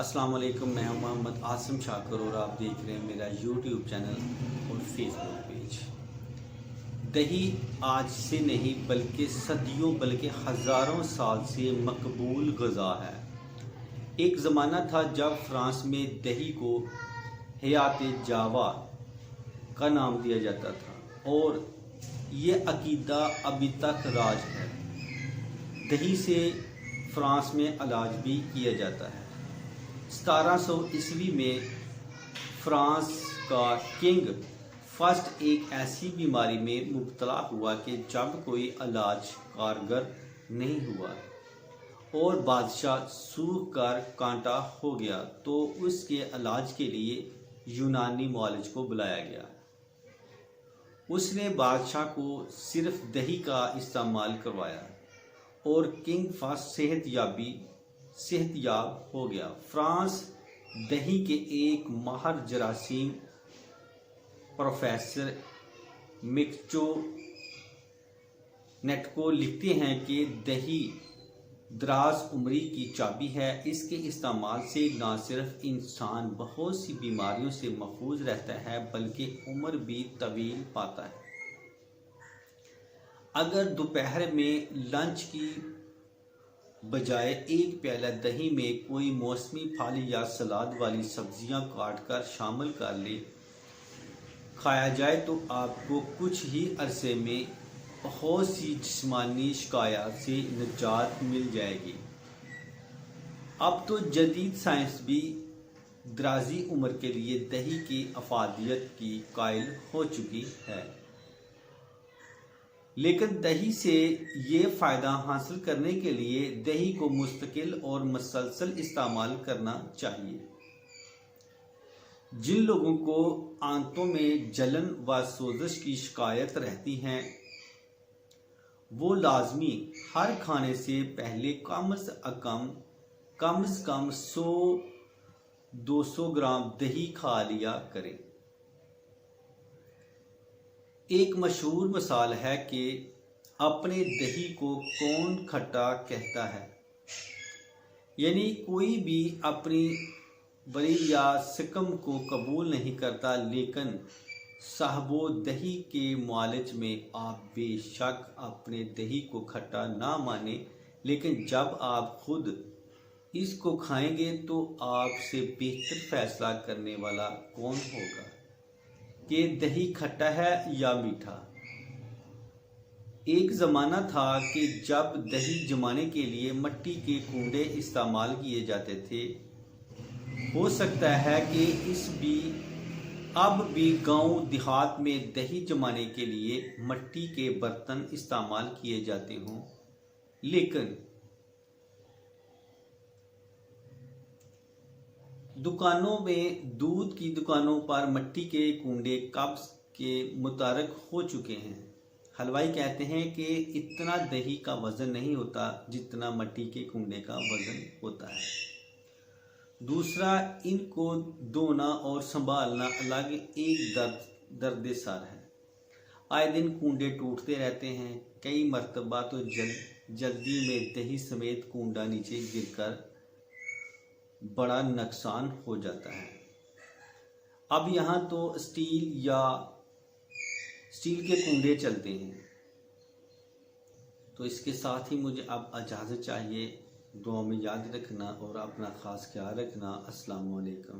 अस्सलाम वालेकुम। मैं हूं मोहम्मद आसिम शाकर और आप देख रहे हैं मेरा यूट्यूब चैनल और फेसबुक पेज। दही आज से नहीं बल्कि सदियों बल्कि हज़ारों साल से मकबूल ग़िज़ा है। एक ज़माना था जब फ्रांस में दही को हयात जावा का नाम दिया जाता था और ये अकीदा अभी तक राज है। दही से फ्रांस में इलाज भी किया जाता है। 1700 ईस्वी में फ्रांस का किंग फर्स्ट एक ऐसी बीमारी में मुब्तला हुआ कि जब कोई इलाज कारगर नहीं हुआ और बादशाह सूख कर कांटा हो गया तो उसके इलाज के लिए यूनानी मुआलिज को बुलाया गया। उसने बादशाह को सिर्फ दही का इस्तेमाल करवाया और किंग फर्स्ट सेहतयाब हो गया। फ्रांस दही के एक माहिर जरासीम प्रोफेसर मिक्चो नेटको लिखते हैं कि दही दराज उम्री की चाबी है। इसके इस्तेमाल से न सिर्फ इंसान बहुत सी बीमारियों से महफूज रहता है बल्कि उम्र भी तवील पाता है। अगर दोपहर में लंच की बजाय एक प्याला दही में कोई मौसमी फल या सलाद वाली सब्जियां काट कर शामिल कर ले खाया जाए तो आपको कुछ ही अरसे में बहुत सी जिस्मानी शिकायत से निजात मिल जाएगी। अब तो जदीद साइंस भी दराजी उम्र के लिए दही की अफादियत की कायल हो चुकी है, लेकिन दही से ये फ़ायदा हासिल करने के लिए दही को मुस्तकिल और मुसलसल इस्तेमाल करना चाहिए। जिन लोगों को आंतों में जलन व सोजिश की शिकायत रहती हैं वो लाजमी हर खाने से पहले कम से कम 100-200 ग्राम दही खा लिया करें। एक मशहूर मिसाल है कि अपने दही को कौन खट्टा कहता है, यानी कोई भी अपनी बरी या सिकम को कबूल नहीं करता, लेकिन साहबो दही के मुआलिज में आप बेशक अपने दही को खट्टा ना माने, लेकिन जब आप खुद इसको खाएंगे तो आपसे बेहतर फैसला करने वाला कौन होगा कि दही खट्टा है या मीठा। एक ज़माना था कि जब दही जमाने के लिए मिट्टी के कूंडे इस्तेमाल किए जाते थे। हो सकता है कि अब भी गांव देहात में दही जमाने के लिए मिट्टी के बर्तन इस्तेमाल किए जाते हों, लेकिन दुकानों में दूध की दुकानों पर मिट्टी के कूंडे कब्ज़ के मुतारक हो चुके हैं। हलवाई कहते हैं कि इतना दही का वज़न नहीं होता जितना मिट्टी के कूंडे का वज़न होता है। दूसरा, इनको धोना और संभालना अलग एक दर्द सर है। आए दिन कूंडे टूटते रहते हैं। कई मरतबा तो जल्दी में दही समेत कूंडा नीचे गिरकर बड़ा नुकसान हो जाता है। अब यहाँ तो स्टील के कूंडे चलते हैं। तो इसके साथ ही मुझे अब इजाज़त चाहिए। दुआ में याद रखना और अपना ख़ास ख्याल रखना। अस्सलाम वालेकुम।